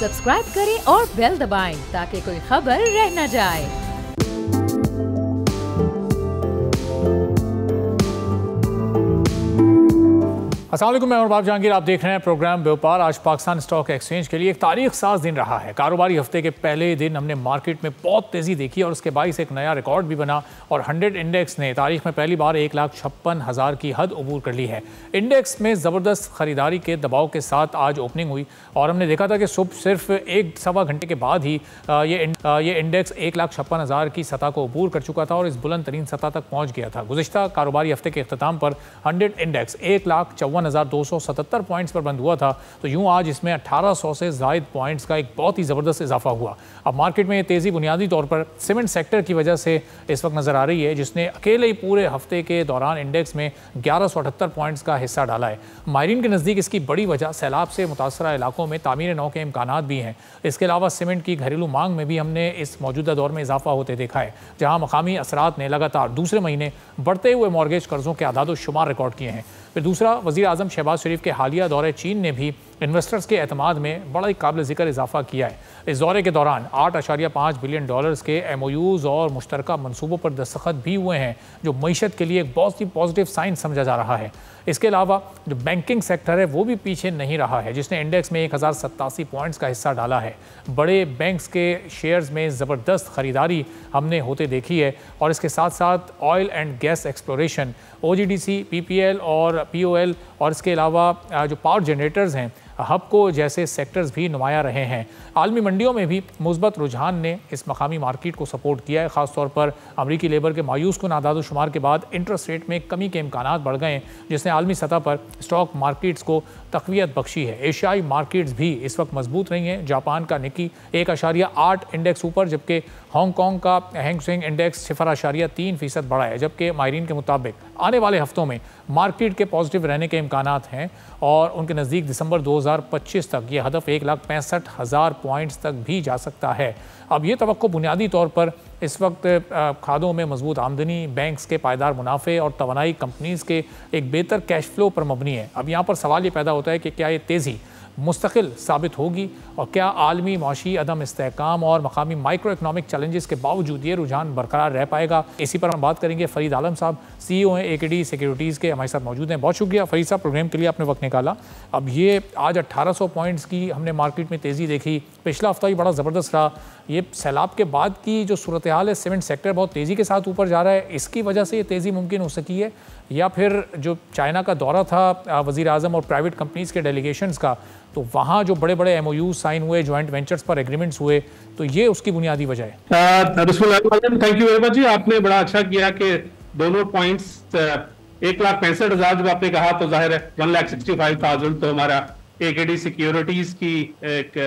Subscribe करें और bell दबाएं ताकि कोई खबर रह न जाए। अस्सलाम वालेकुम, मैं बाब जहांगीर। आप देख रहे हैं प्रोग्राम व्यापार। आज पाकिस्तान स्टॉक एक्सचेंज के लिए एक तारीख साज दिन रहा है। कारोबारी हफ्ते के पहले दिन हमने मार्केट में बहुत तेज़ी देखी और उसके बाईस एक नया रिकॉर्ड भी बना और 100 इंडेक्स ने तारीख में पहली बार 1,56,000 की हद अबूर कर ली है। इंडेक्स में ज़बरदस्त ख़रीदारी के दबाव के साथ आज ओपनिंग हुई और हमने देखा था कि सुबह सिर्फ एक सवा घंटे के बाद ही ये इंडेक्स 1,56,000 की सतह को अबूर कर चुका था और इस बुलंद तरीन सतह तक पहुँच गया था। गुज़िश्ता कारोबारी हफ्ते के अख्ताम पर 100 इंडेक्स 1,54,277 पॉइंट्स पर बंद हुआ था, तो यूं आज इसमें 1800 से ज़ायद पॉइंट्स का एक बहुत ही ज़बरदस्त इजाफा हुआ। अब मार्केट में ये तेज़ी बुनियादी तौर पर सीमेंट सेक्टर की वजह से इस वक्त नज़र आ रही है, जिसने अकेले ही पूरे हफ्ते के दौरान इंडेक्स में 1178 पॉइंट्स का हिस्सा डाला है। माहिरीन के नज़दीक इसकी बड़ी वजह सैलाब से मुतासरा इलाकों में तामीर नौ के इम्कानात भी हैं। इसके अलावा सीमेंट की घरेलू मांग में भी हमने इस मौजूदा दौर में इजाफा होते देखा है, जहाँ मकामी असरात ने लगातार दूसरे महीने बढ़ते हुए मॉर्गेज कर्जों के आदाद शुमार रिकॉर्ड किए हैं। फिर दूसरा, वज़ीर आज़म शहबाज शरीफ के हालिया दौरे चीन ने भी इन्वेस्टर्स के एतमाद में बड़ा ही काबिल ज़िक्र इजाफा किया है। इस दौरे के दौरान $8.5 बिलियन के MOUs और मुश्तरका मनसूबों पर दस्तखत भी हुए हैं, जो मईशत के लिए एक बहुत ही पॉजिटिव साइन समझा जा रहा है। इसके अलावा जो बैंकिंग सेक्टर है वो भी पीछे नहीं रहा है, जिसने इंडेक्स में 1087 पॉइंट्स का हिस्सा डाला है। बड़े बैंक्स के शेयर्स में ज़बरदस्त ख़रीदारी हमने होते देखी है और इसके साथ साथ oil and gas exploration, OGDC, PPL और POL और इसके अलावा जो पावर जनरेटर्स हैं, हबको जैसे सेक्टर्स भी नुमाया रहे हैं। आलमी मंडियों में भी मुस्बत रुझान ने इस मकामी मार्केट को सपोर्ट किया है। ख़ासतौर पर अमरीकी लेबर के मायूस कुन आदाद शुमार के बाद इंटरेस्ट रेट में कमी के इम्कानात बढ़ गए, जिसने आलमी सतह पर स्टॉक मार्केट्स को तक़वियत बख्शी है। एशियाई मार्केट्स भी इस वक्त मजबूत रही हैं। जापान का निकी 1.8 इंडेक्स ऊपर, जबकि हांगकॉन्ग का हैंग सेंग इंडेक्स 0.3% बढ़ा है। जबकि माहिरीन के मुताबिक आने वाले हफ्तों में मार्केट के पॉजिटिव रहने के इम्कानात हैं और उनके नज़दीक दिसंबर 2025 तक ये हदफ 1,65,000 पॉइंट्स तक भी जा सकता है। अब ये तवक्को बुनियादी तौर पर इस वक्त खादों में मजबूत आमदनी, बैंक्स के पायदार मुनाफे और तवानाई कंपनीज़ के एक बेहतर कैश फ्लो पर मबनी है। अब यहाँ पर सवाल ये पैदा होता है कि क्या ये तेज़ी मुस्तकिल साबित होगी और क्या आलमी माशी अदम इस्तेहकाम और मकामी माइक्रो इकनॉमिक चैलेंजेस के बावजूद ये रुझान बरकरार रह पाएगा। इसी पर हम बात करेंगे। फ़रीद आलम साहब CEO हैं AKD सिक्योरिटीज़ के, हमारे साथ मौजूद हैं। बहुत शुक्रिया फ़रीद साहब, प्रोग्राम के लिए आपने वक्त निकाला। अब ये आज 1800 पॉइंट्स की हमने मार्केट में तेज़ी देखी, पिछला हफ्ता भी बड़ा ज़बरदस्त रहा। ये सैलाब के बाद की जो सूरत हाल है, सीमेंट सेक्टर बहुत तेज़ी के साथ ऊपर जा रहा है, इसकी वजह से ये तेज़ी मुमकिन हो सकी है, या फिर जो चाइना का दौरा था वज़ीर आज़म और प्राइवेट कंपनीज़ के डेलीगेशंस का, तो वहाँ जो बड़े बड़े MOUs साइन हुए, जॉइंट वेंचर्स पर एग्रीमेंट्स हुए, तो ये उसकी बुनियादी वजह है। थैंक यू वेरी मच जी। आपने बड़ा अच्छा किया कि दोनों पॉइंट्स 1,65,000 जब आपने कहा तो जाहिर है 1,65,000 तो हमारा AKD सिक्योरिटीज की एक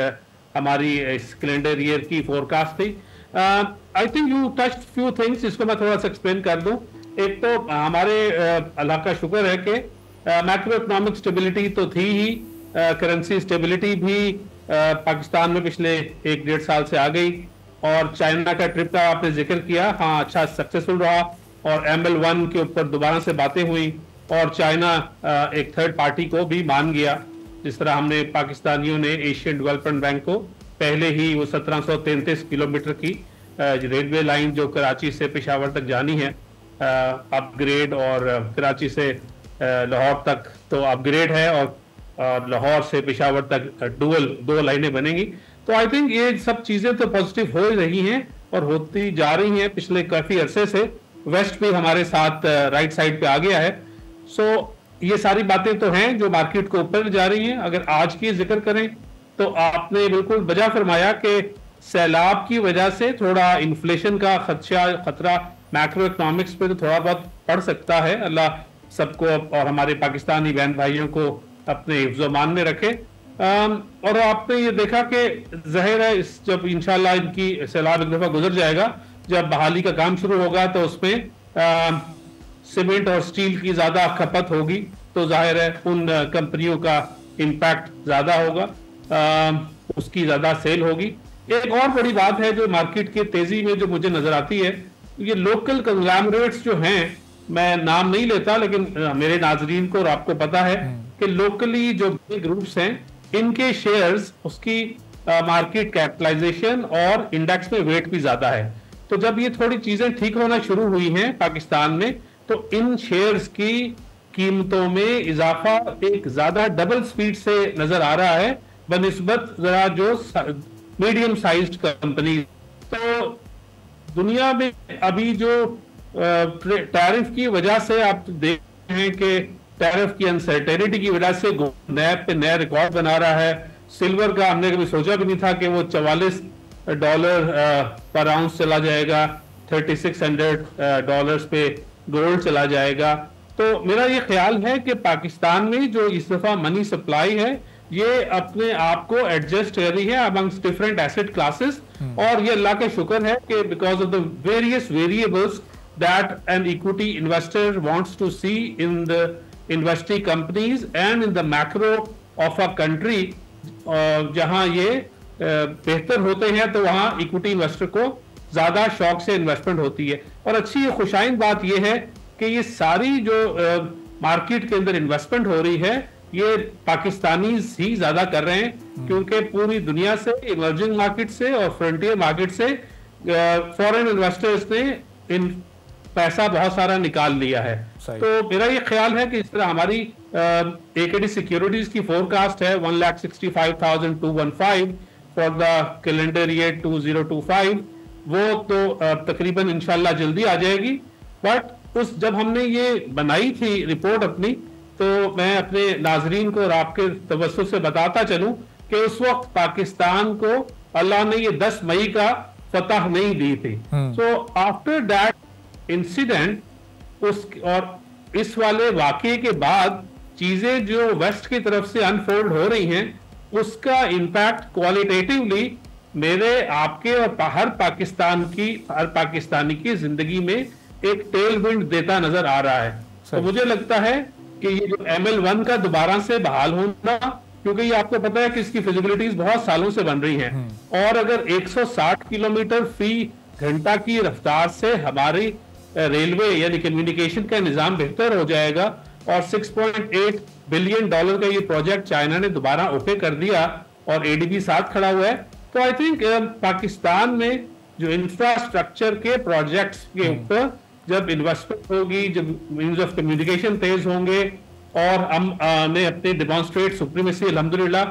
हमारी इस कैलेंडर ईयर की फोरकास्ट थी। I think you touched few things, इसको मैं थोड़ा सा एक्सप्लेन कर दूं। एक तो हमारे अल्लाह का शुक्र है कि मैक्रो इकोनॉमिक स्टेबिलिटी तो थी ही, करेंसी स्टेबिलिटी भी पाकिस्तान में पिछले 1-1.5 साल से आ गई और चाइना का ट्रिप का आपने जिक्र किया, हाँ अच्छा सक्सेसफुल रहा और ML1 के ऊपर दोबारा से बातें हुई और चाइना एक थर्ड पार्टी को भी मान गया। जिस तरह हमने पाकिस्तानियों ने एशियन डेवलपमेंट बैंक को पहले ही वो 1733 किलोमीटर की रेलवे लाइन जो कराची से पेशावर तक जानी है अपग्रेड, और कराची से लाहौर तक तो अपग्रेड है और लाहौर से पेशावर तक दो लाइनें बनेंगी। तो आई थिंक ये सब चीज़ें तो पॉजिटिव हो रही हैं और होती जा रही हैं पिछले काफ़ी अरसे से। वेस्ट भी हमारे साथ राइट साइड पे आ गया है। सो ये सारी बातें तो हैं जो मार्केट को ऊपर जा रही हैं। अगर आज की जिक्र करें तो आपने बिल्कुल बजा फरमाया कि सैलाब की वजह से थोड़ा इन्फ्लेशन का खतरा मैक्रो इकोनॉमिक्स पे तो थोड़ा बहुत पड़ सकता है। अल्लाह सबको और हमारे पाकिस्तानी बहन भाइयों को अपने हिफ्ज़-ओ-मान में रखे। और आपने ये देखा कि ज़ाहिर है इस जब इंशाल्लाह इनकी सैलाब एक दफ़ा गुजर जाएगा, जब बहाली का काम शुरू होगा तो उसमें सीमेंट और स्टील की ज़्यादा खपत होगी, तो जाहिर है उन कंपनियों का इम्पैक्ट ज़्यादा होगा, उसकी ज़्यादा सेल होगी। एक और बड़ी बात है जो मार्केट की तेज़ी में जो मुझे नज़र आती है, ये लोकल कंग्लैमरेट्स जो हैं, मैं नाम नहीं लेता लेकिन मेरे नाजरीन को और आपको पता है कि लोकली जो बिग ग्रुप्स हैं इनके शेयर्स उसकी मार्केट कैपिटलाइजेशन और इंडेक्स में वेट भी ज्यादा है। तो जब ये थोड़ी चीजें ठीक होना शुरू हुई हैं पाकिस्तान में, तो इन शेयर्स की कीमतों में इजाफा एक ज्यादा डबल स्पीड से नजर आ रहा है बनिस्बत जरा जो मीडियम साइज्ड कंपनी। तो दुनिया में अभी जो टैरिफ की वजह से आप देख रहे हैं कि टैरिफ की अनसर्टेनिटी की वजह से नए पे नया रिकॉर्ड बना रहा है। सिल्वर का हमने कभी सोचा भी नहीं था कि वो $44 पर आउंस चला जाएगा, $3600 पे गोल्ड चला जाएगा। तो मेरा ये ख्याल है कि पाकिस्तान में जो इस दफा मनी सप्लाई है ये अपने आप को एडजस्ट कर रही है अमंग्स डिफरेंट एसेट क्लासेस, और ये अल्लाह का शुक्र है कि because of the various variables that an equity investor wants to see in the investing companies and in the macro of a country, जहां ये बेहतर होते हैं तो वहां इक्विटी इन्वेस्टर को ज्यादा शौक से इन्वेस्टमेंट होती है। और अच्छी खुशाइन बात यह है कि ये सारी जो मार्केट के अंदर इन्वेस्टमेंट हो रही है ये पाकिस्तानी ही ज्यादा कर रहे हैं, क्योंकि पूरी दुनिया से, इमर्जिंग मार्केट से और फ्रंटियर मार्केट से फॉरेन इन्वेस्टर्स ने इन पैसा बहुत सारा निकाल लिया है। तो मेरा ये ख्याल है कि इस तरह हमारी एकेडी सिक्योरिटीज की फोरकास्ट है 1,65,215 फॉर द कैलेंडर ईयर 2025, वो तो तकरीबन इंशाल्लाह जल्दी आ जाएगी। बट उस जब हमने ये बनाई थी रिपोर्ट अपनी, तो मैं अपने नाजरीन को और आपके तवज्जो से बताता चलूं कि उस वक्त पाकिस्तान को अल्लाह ने ये 10 मई का फतह नहीं दी थी। सो आफ्टर दैट इंसिडेंट, उस और इस वाले वाकये के बाद चीजें जो वेस्ट की तरफ से अनफोल्ड हो रही हैं, उसका इम्पैक्ट क्वालिटेटिवली मेरे, आपके और हर पाकिस्तानी की जिंदगी में एक टेल विंड देता नजर आ रहा है। तो मुझे लगता है कि ये जो ML1 का दोबारा से बहाल होना, क्योंकि ये आपको पता है कि इसकी फिजिबिलिटीज बहुत सालों से बन रही हैं, और अगर 160 किलोमीटर फी घंटा की रफ्तार से हमारी रेलवे यानी कम्युनिकेशन का निजाम बेहतर हो जाएगा, और $6.8 बिलियन का ये प्रोजेक्ट चाइना ने दोबारा ओके कर दिया और ADB साथ खड़ा हुआ है, तो आई थिंक पाकिस्तान में जो इंफ्रास्ट्रक्चर के प्रोजेक्ट्स के ऊपर जब इन्वेस्टमेंट होगी, जब मीन्स ऑफ कम्युनिकेशन तेज होंगे, और हम ने अपने डिमॉन्स्ट्रेट सुप्रीमेसी अल्हम्दुलिल्लाह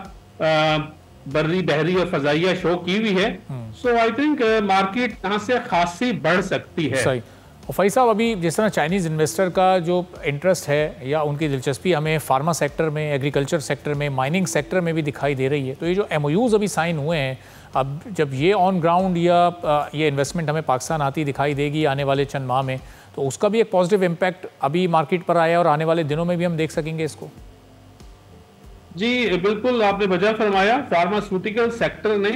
बर्री, बहरी और फजाइया शो की हुई है। सो आई थिंक मार्केट यहाँ से खासी बढ़ सकती है। सही। और फैज साहब, अभी जिस तरह चाइनीज़ इन्वेस्टर का जो इंटरेस्ट है या उनकी दिलचस्पी हमें फार्मा सेक्टर में, एग्रीकल्चर सेक्टर में, माइनिंग सेक्टर में भी दिखाई दे रही है, तो ये जो MOUs अभी साइन हुए हैं, अब जब ये ऑन ग्राउंड या ये इन्वेस्टमेंट हमें पाकिस्तान आती दिखाई देगी आने वाले चंद माह में, तो उसका भी एक पॉजिटिव इम्पैक्ट अभी मार्केट पर आया और आने वाले दिनों में भी हम देख सकेंगे इसको। जी बिल्कुल, आपने वजह फरमाया। फार्मास्यूटिकल सेक्टर ने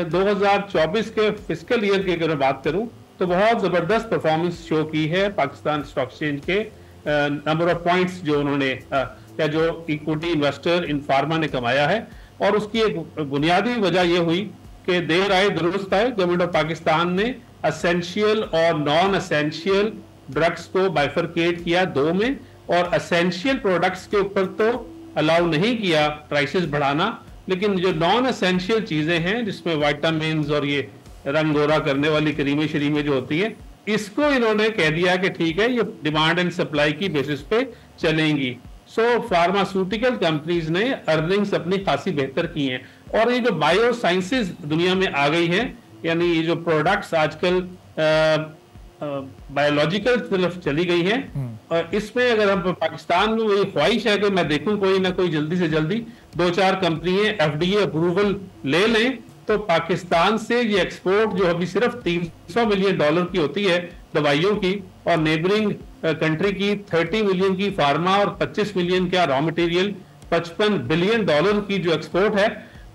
2024 के फिस्कल ईयर की अगर बात करूं तो बहुत जबरदस्त परफॉर्मेंस शो की है पाकिस्तान स्टॉक एक्सचेंज के। नंबर ऑफ पॉइंट्स जो उन्होंने या जो इक्विटी इन्वेस्टर इन फार्मा ने कमाया है, और उसकी एक बुनियादी वजह यह हुई कि देर आए दुरुस्त आए, गवर्नमेंट ऑफ पाकिस्तान ने असेंशियल और नॉन असेंशियल ड्रग्स को बाइफरकेट किया 2 में, और असेंशियल प्रोडक्ट्स के ऊपर तो अलाउ नहीं किया प्राइसेस बढ़ाना, लेकिन जो नॉन असेंशियल चीजें हैं जिसमें विटामिन्स और ये रंग गोरा करने वाली करीमें शरीमें जो होती है, इसको इन्होंने कह दिया कि ठीक है, ये डिमांड एंड सप्लाई की बेसिस पे चलेंगी। सो फार्मास्यूटिकल कंपनीज ने अर्निंग्स अपनी खासी बेहतर की हैं, और ये जो बायो साइंसेज दुनिया में आ गई हैं, यानी ये जो प्रोडक्ट्स आजकल बायोलॉजिकल तरफ चली गई हैं, और इसमें अगर हम पाकिस्तान में वही ख्वाहिश है कि मैं देखूं कोई ना कोई जल्दी से जल्दी 2-4 कंपनियां FDA अप्रूवल ले लें, तो पाकिस्तान से ये एक्सपोर्ट जो अभी सिर्फ $300 मिलियन की होती है दवाइयों की, और नेबरिंग कंट्री की 30 मिलियन की फार्मा और 25 मिलियन का रॉ मटेरियल, $55 बिलियन की जो एक्सपोर्ट है,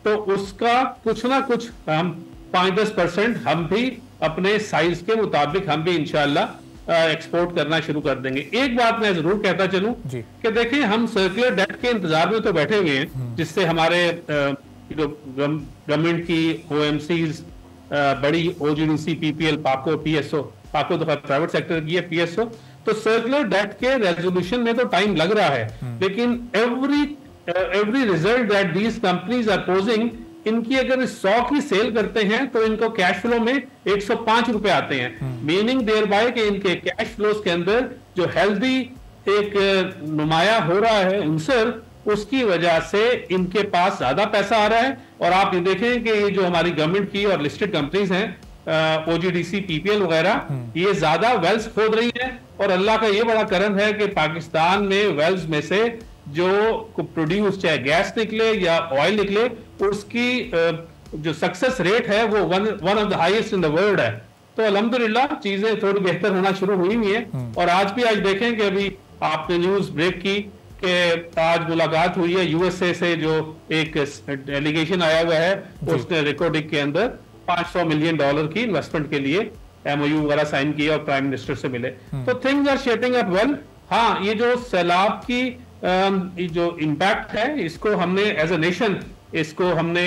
तो उसका कुछ ना कुछ हम 5-10% हम भी अपने साइज के मुताबिक हम भी इंशाल्लाह एक्सपोर्ट करना शुरू कर देंगे। एक बात मैं जरूर कहता चलूं कि देखिए, हम सर्कुलर डेट के इंतजार में तो बैठे हुए हैं, जिससे हमारे जो गवर्नमेंट की OMCs, बड़ी OGDC, PPL, पाको, PSO, पाको तो प्राइवेट सेक्टर की है, PSO, तो सर्कुलर डेट के रेजोल्यूशन में तो टाइम लग रहा है, लेकिन every result that these companies are posing इनकी अगर 100 की सेल करते हैं तो इनको कैश फ्लो में 105 रुपए आते हैं। मीनिंग देयर बाय कि इनके कैश फ्लोज के अंदर जो हेल्दी एक नुमाया हो रहा है उनसर, उसकी वजह से इनके पास ज्यादा पैसा आ रहा है। और आप ये देखें कि ये जो हमारी गवर्नमेंट की और लिस्टेड कंपनीज हैं, OGDC, PPL वगैरह, ये ज्यादा वेल्स खोद रही हैं। और अल्लाह का ये बड़ा करम है कि पाकिस्तान में वेल्स में से जो प्रोड्यूस चाहे गैस निकले या ऑयल निकले, उसकी जो सक्सेस रेट है वो one of the highest in the world है। तो अल्हम्दुलिल्लाह चीजें थोड़ी बेहतर होना शुरू हुई हुई है। और आज देखें कि अभी आपने न्यूज ब्रेक की कि आज मुलाकात हुई है USA से, जो एक डेलीगेशन आया हुआ है, उसने रिकॉर्डिंग के अंदर $500 मिलियन की इन्वेस्टमेंट के लिए MOU वगैरह साइन किया और प्राइम मिनिस्टर से मिले। तो things are shaping up well. हाँ, ये जो सैलाब की जो इम्पैक्ट है, इसको हमने एज अ नेशन, इसको हमने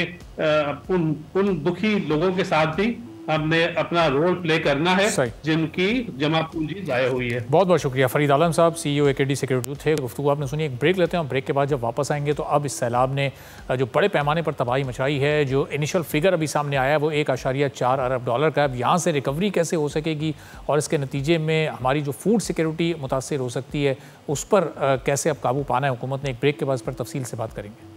उन दुखी लोगों के साथ भी हमने अपना रोल प्ले करना है जिनकी जमा पूंजी जाया हुई है। बहुत बहुत शुक्रिया। फरीद आलम साहब, CEO AKD सिक्योरिटी थे। गुफ्तगू आपने सुनी। एक ब्रेक लेते हैं और ब्रेक के बाद जब वापस आएंगे तो अब इस सैलाब ने जो बड़े पैमाने पर तबाही मचाई है, जो इनिशियल फिगर अभी सामने आया है वो $1.4 अरब का है। अब यहाँ से रिकवरी कैसे हो सकेगी और इसके नतीजे में हमारी जो फूड सिक्योरिटी मुतासर हो सकती है, उस पर कैसे अब काबू पाना है हुकूमत ने, एक ब्रेक के बाद इस पर तफसील से बात करेंगे।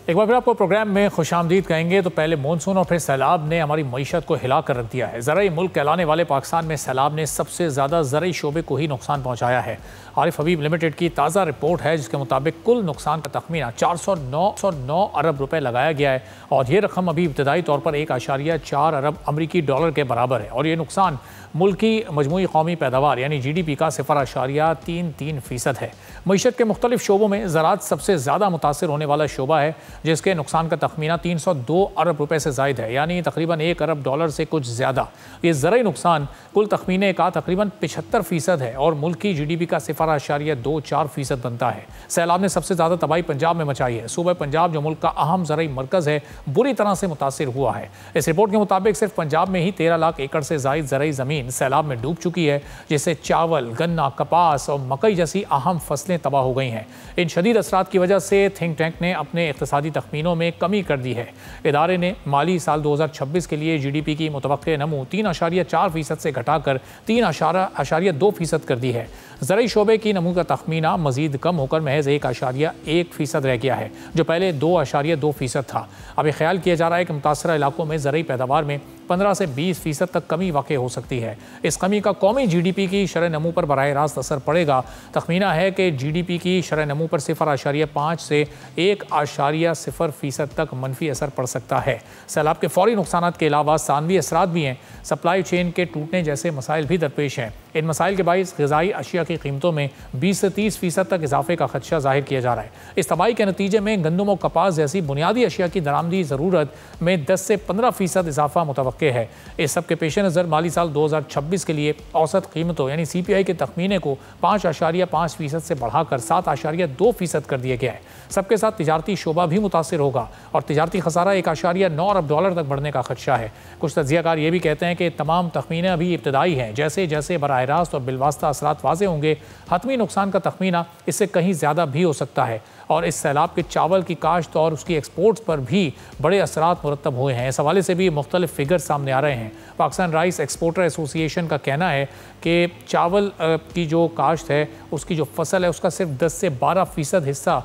एक बार फिर आपको प्रोग्राम में खुशामदीद कहेंगे। तो पहले मानसून और फिर सैलाब ने हमारी मईशत को हिला कर रख दिया है। ज़राई मुल्क कहलाने वाले पाकिस्तान में सैलाब ने सबसे ज़्यादा ज़राई शोबे को ही नुकसान पहुँचाया है। आरिफ हबीब लिमिटेड की ताज़ा रिपोर्ट है जिसके मुताबिक कुल नुकसान का तखमीना 409 अरब रुपए लगाया गया है और ये रकम अभी इब्तदाई तौर पर $1.4 अरब अमरीकी डॉलर के बराबर है। और ये नुकसान मुल्क की मजमूई कौमी पैदावार यानी GDP का 0.33% है। मईशत के मुख्तलिफ शोबों में ज़राअत सबसे ज़्यादा मुतासर होने वाला शोबा है जिसके नुकसान का तखमीना 302 अरब रुपए से ज़ायद है, यानी तकरीबन $1 अरब से कुछ ज़्यादा। ये ज़राई नुकसान कुल तखमीने का तकरीबन 75% है और मुल्क की GDP का 0.24% बनता है। सैलाब ने सबसे ज़्यादा तबाही पंजाब में मचाई है। सूबा पंजाब जो मुल्क का अहम ज़राई मरकज़ है, बुरी तरह से मुतासर हुआ है। इस रिपोर्ट के मुताबिक सिर्फ पंजाब में ही 13 लाख एकड़ से ज़ायद ज़राई ज़मीन सैलाब में डूब चुकी है, जिससे चावल, गन्ना, कपास और मकई जैसी अहम फसलें तबाह हो गई हैं। इन शदीद असरात की वजह से थिंक टैंक ने अपने इक़्तिसादी तखमीनों में कमी कर दी है। इदारे ने माली साल 2026 के लिए GDP की मुतवक्के नमू 3.4% से घटाकर 3.2% कर दी है। ज़राई शोबे की नमू का तखमीना मजीद कम होकर महज 1.1% रह गया है, जो पहले 2.2% था। अब यह ख्याल किया जा रहा है कि मुतासरा इलाकों में ज़राई पैदावार में 15 से 20% तक कमी वाक़ई हो सकती है। इस कमी का कौमी GDP की शरह नमू पर बराह रास्त असर पड़ेगा। तखमीना है कि GDP की शरह नमू पर 0.5 से 1.0% तक मनफी असर पड़ सकता है। सैलाब के फौरी नुकसानात के अलावा सानवी असरात भी हैं। सप्लाई चेन के टूटने जैसे मसाइल भी दरपेश हैं। इन मसाइल के बाइस ग़िज़ाई अशिया की कीमतों में 20 से 30% तक इजाफे का खदशा जाहिर किया जा रहा है। इस तबाही के नतीजे में गंदम और कपास जैसी बुनियादी अशिया की दरामदी ज़रूरत में 10 से 15% इजाफा मुतवक्के है। इस सब के पेश नज़र माली साल 2026 के लिए औसत कीमतों यानी CPI के तखमीने को 5.5% से बढ़ाकर 7.2% कर दिया गया है। सबके साथ तिजारती शोबा भी मुतासर होगा और तिजारती खसारा $1.9 अरब तक बढ़ने का खदशा है। कुछ तज्ज़ियाकार ये भी कहते हैं कि तमाम तखमीने अभी इब्तदाई हैं। जैसे जैसे बराह रास्त और बिलवास्ता असरात वाज़े होंगे, हतमी नुकसान का तखमीना इससे कहीं ज़्यादा भी हो सकता है। और इस सैलाब के चावल की काश्त और उसकी एक्सपोर्ट्स पर भी बड़े असरात मुरतब हुए हैं। इस हवाले से भी मुख्तलिफ फिगर सामने आ रहे हैं। पाकिस्तान राइस एक्सपोर्टर एसोसिएशन का कहना है कि चावल की जो काश्त है, उसकी जो फसल है, उसका सिर्फ 10 से 12% हिस्सा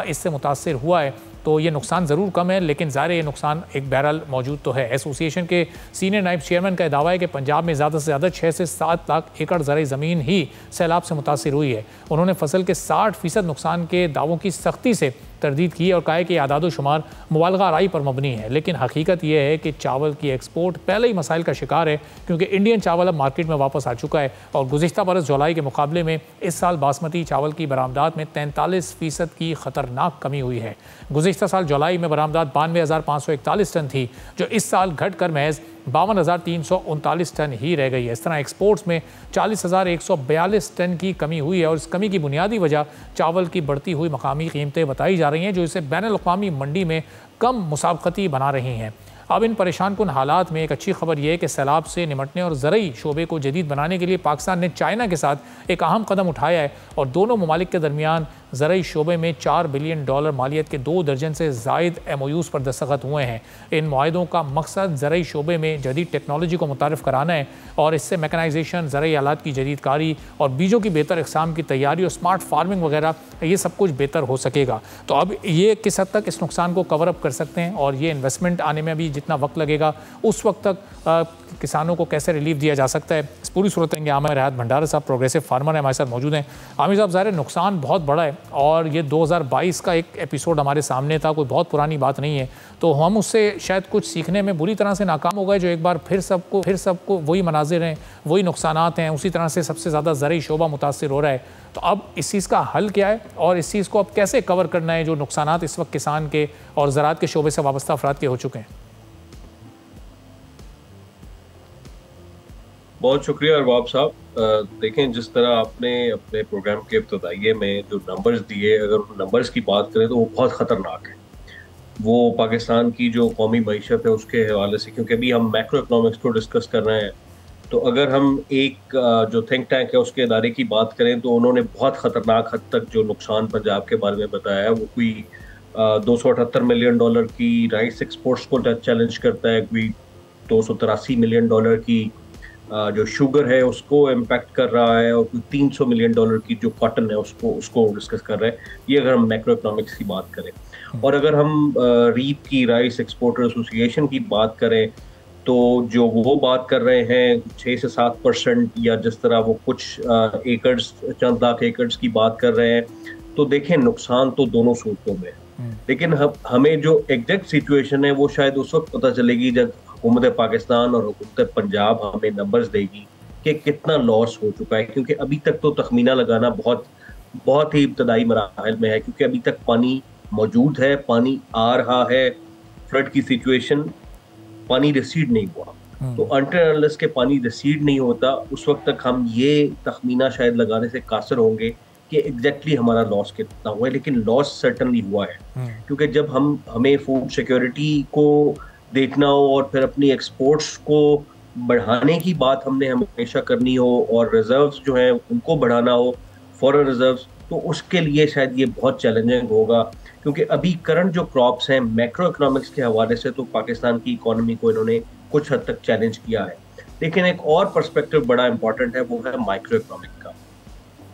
इससे मुतासर हुआ है। तो ये नुकसान ज़रूर कम है, लेकिन ज़ाहिर ये नुकसान एक बहरहाल मौजूद तो है। एसोसिएशन के सीनियर नायब चेयरमैन का दावा है कि पंजाब में ज़्यादा से ज़्यादा 6 से 7 लाख एकड़ ज़राई ज़मीन ही सैलाब से मुतासर हुई है। उन्होंने फसल के 60% नुकसान के दावों की सख्ती से तरदीद की और कहा है कि आदाद शुमार मुबालगा आराई पर मबनी है, लेकिन हकीकत यह है कि चावल की एक्सपोर्ट पहले ही मसाइल का शिकार है, क्योंकि इंडियन चावल अब मार्केट में वापस आ चुका है और गुज़िश्ता बरस जुलाई के मुकाबले में इस साल बासमती चावल की बरामदात में 43% की ख़तरनाक कमी हुई है। गुज़िश्ता साल जुलाई में बरामदात 92,541 टन थी, जो इस साल घट कर महज 52,339 टन ही रह गई है। इस तरह एक्सपोर्ट्स में 40,142 टन की कमी हुई है और इस कमी की बुनियादी वजह चावल की बढ़ती हुई मकामी कीमतें बताई जा रही हैं, जो इसे बैनुल अक़वामी मंडी में कम मुसाबकती बना रही हैं। अब इन परेशान कुन हालात में एक अच्छी खबर यह है कि सैलाब से निमटने और ज़रई शोबे को जदीद बनाने के लिए पाकिस्तान ने चाइना के साथ एक अहम कदम उठाया है और दोनों ममालिक के दरमियान ज़रई शोबे में $4 बिलियन मालियत के 2 दर्जन से ज़ायद MOUs पर दस्तखत हुए हैं। इन मुआहिदों का मकसद ज़रई शोबे में जदीद टेक्नोलॉजी को मुतारिफ़ कराना है और इससे मैकेनाइजेशन, ज़रई आलात की जदीद कारी और बीजों की बेहतर इक़साम की तैयारी और स्मार्ट फार्मिंग वगैरह ये सब कुछ बेहतर हो सकेगा। तो अब ये किस हद तक इस नुकसान को कवर अप कर सकते हैं और ये इन्वेस्टमेंट आने में भी जितना वक्त लगेगा उस वक्त तक किसानों को कैसे रिलीफ दिया जा सकता है, इस पूरी सूरत में आमिर राहत भंडारा साहब प्रोग्रेसिव फार्मर है, हमारे साथ मौजूद हैं। आमिर साहब, ज़ाहिर नुकसान बहुत बड़ा है और ये 2022 का एक एपिसोड हमारे सामने था, कोई बहुत पुरानी बात नहीं है, तो हम उससे शायद कुछ सीखने में बुरी तरह से नाकाम हो गए जो एक बार फिर सबको वही मनाजिर हैं, वही नुकसानात हैं, उसी तरह से सबसे ज़्यादा ज़रई शोबा मुतासिर हो रहा है। तो अब इस चीज़ का हल क्या है और इस चीज़ को अब कैसे कवर करना है जो नुकसानात इस वक्त किसान के और ज़राअत के शोबे से वाबस्ता अफराद के हो चुके हैं? बहुत शुक्रिया अरबाब साहब। देखें, जिस तरह आपने अपने प्रोग्राम के इब्तदाइये में जो नंबर्स दिए, अगर उन नंबर्स की बात करें तो वो बहुत ख़तरनाक है। वो पाकिस्तान की जो कौमी मईशत है उसके हवाले से, क्योंकि अभी हम मैक्रो इकनॉमिक्स को डिस्कस कर रहे हैं, तो अगर हम एक जो थिंक टैंक है उसके इदारे की बात करें तो उन्होंने बहुत ख़तरनाक हद तक जो नुकसान पंजाब के बारे में बताया है वो कोई $278 मिलियन की राइस एक्सपोर्ट्स को चैलेंज करता है, कोई $283 मिलियन की जो शुगर है उसको इम्पैक्ट कर रहा है और कोई $300 मिलियन की जो कॉटन है उसको डिस्कस कर रहे हैं। ये अगर हम मैक्रो इकनॉमिक्स की बात करें, और अगर हम रीप की राइस एक्सपोर्टर एसोसिएशन की बात करें तो जो वो बात कर रहे हैं 6 से 7% या जिस तरह वो कुछ एकर्स, चंद लाख एकर्स की बात कर रहे हैं, तो देखें नुकसान तो दोनों सूरतों में है। लेकिन हमें जो एग्जैक्ट सिचुएशन है वो शायद उस वक्त पता चलेगी जब हुकूमत पाकिस्तान और हुकूमत पंजाब हमें नंबर्स देगी कि कितना लॉस हो चुका है, क्योंकि अभी तक तो तखमीना लगाना बहुत ही इब्तदाई मराहल में है, क्योंकि अभी तक पानी मौजूद है, पानी आ रहा है, फ्लड की सिचुएशन, पानी रिसीड नहीं हुआ। तो अनटिल अनलेस के पानी रिसीड नहीं होता उस वक्त तक हम ये तखमीना शायद लगाने से कासिर होंगे कि एग्जैक्टली हमारा लॉस कितना हुआ है। लेकिन लॉस सर्टनली हुआ है, क्योंकि जब हमें फूड सिक्योरिटी को देखना हो और फिर अपनी एक्सपोर्ट्स को बढ़ाने की बात हमने हमेशा करनी हो और रिजर्व्स जो हैं उनको बढ़ाना हो, फॉरेन रिजर्व्स, तो उसके लिए शायद ये बहुत चैलेंजिंग होगा, क्योंकि अभी करंट जो क्रॉप्स हैं मैक्रो इकोनॉमिक्स के हवाले से तो पाकिस्तान की इकोनॉमी को इन्होंने कुछ हद तक चैलेंज किया है। लेकिन एक और पर्सपेक्टिव बड़ा इंपॉर्टेंट है, वो है माइक्रो इकोनॉमिक का,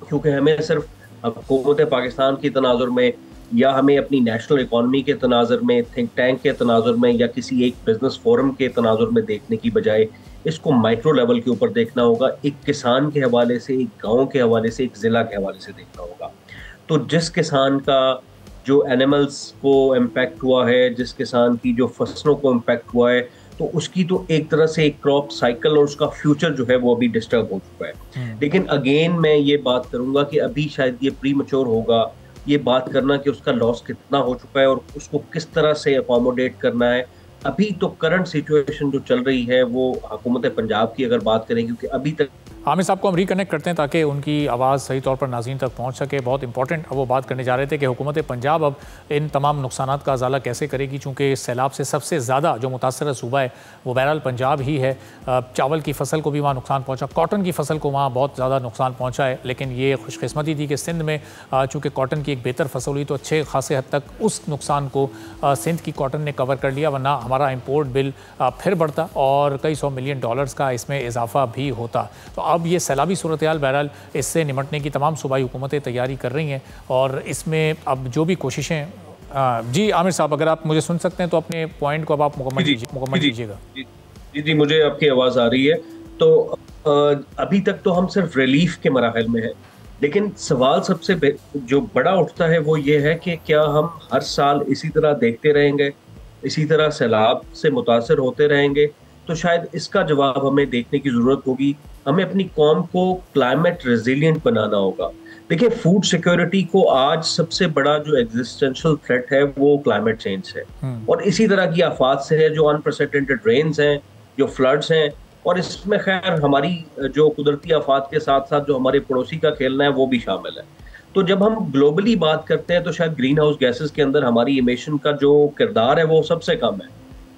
क्योंकि हमें सिर्फ हुकूमत पाकिस्तान की तनाजुर में या हमें अपनी नेशनल इकॉनमी के तनाजुर में, थिंक टैंक के तनाजुर में या किसी एक बिजनेस फोरम के तनाजुर में देखने की बजाय इसको माइक्रो लेवल के ऊपर देखना होगा, एक किसान के हवाले से, एक गांव के हवाले से, एक ज़िला के हवाले से देखना होगा। तो जिस किसान का जो एनिमल्स को इम्पैक्ट हुआ है, जिस किसान की जो फसलों को इम्पैक्ट हुआ है, तो उसकी तो एक तरह से एक क्रॉप साइकिल और उसका फ्यूचर जो है वो अभी डिस्टर्ब हो चुका है। लेकिन अगेन मैं ये बात करूंगा कि अभी शायद ये प्री मैच्योर होगा ये बात करना कि उसका लॉस कितना हो चुका है और उसको किस तरह से अकोमोडेट करना है। अभी तो करंट सिचुएशन जो चल रही है वो हुकूमत पंजाब की अगर बात करें, क्योंकि अभी तक आमिर साहब को हम रिकनेक्ट करते हैं ताकि उनकी आवाज़ सही तौर पर नाज़रीन तक पहुंच सके। बहुत इंपॉर्टेंट अब वो बात करने जा रहे थे कि हुकूमत पंजाब अब इन तमाम नुकसानात का अजाला कैसे करेगी, चूँकि इस सैलाब से सबसे ज़्यादा जो मुतासर सूबा है वो बहरहाल पंजाब ही है। चावल की फसल को भी वहाँ नुकसान पहुँचा, कॉटन की फसल को वहाँ बहुत ज़्यादा नुकसान पहुँचा है। लेकिन ये खुशकिस्मती थी कि सिंध में चूँकि कॉटन की एक बेहतर फसल हुई तो अच्छे खासे हद तक उस नुकसान को सिंध की कॉटन ने कवर कर लिया, वरना हमारा इम्पोर्ट बिल फिर बढ़ता और कई $100 मिलियन का इसमें इजाफा भी होता। तो अब ये सैलाबी सूरत-ए-हाल बहरहाल इससे निमटने की तमाम सूबाई हुकूमतें तैयारी कर रही हैं और इसमें अब जो भी कोशिशें जी आमिर साहब अगर आप मुझे सुन सकते हैं तो अपने पॉइंट को अब आप मुकम्मल कीजिएगा। जी मुझे आपकी आवाज़ आ रही है। तो अभी तक तो हम सिर्फ रिलीफ के मराहल में हैं, लेकिन सवाल सबसे जो बड़ा उठता है वो ये है कि क्या हम हर साल इसी तरह देखते रहेंगे, इसी तरह सैलाब से मुतासर होते रहेंगे? तो शायद इसका जवाब हमें देखने की ज़रूरत होगी। हमें अपनी कौम को क्लाइमेट रेजिलिएंट बनाना होगा। देखिए, फूड सिक्योरिटी को आज सबसे बड़ा जो एग्जिस्टेंशियल थ्रेट है वो क्लाइमेट चेंज है और इसी तरह की आफात से है जो अनप्रेसिडेंटेड रेन्स हैं, जो फ्लड्स हैं, और इसमें खैर हमारी जो कुदरती आफात के साथ साथ जो हमारे पड़ोसी का खेलना है वो भी शामिल है। तो जब हम ग्लोबली बात करते हैं तो शायद ग्रीन हाउस गैसेस के अंदर हमारी इमिशन का जो किरदार है वो सबसे कम है,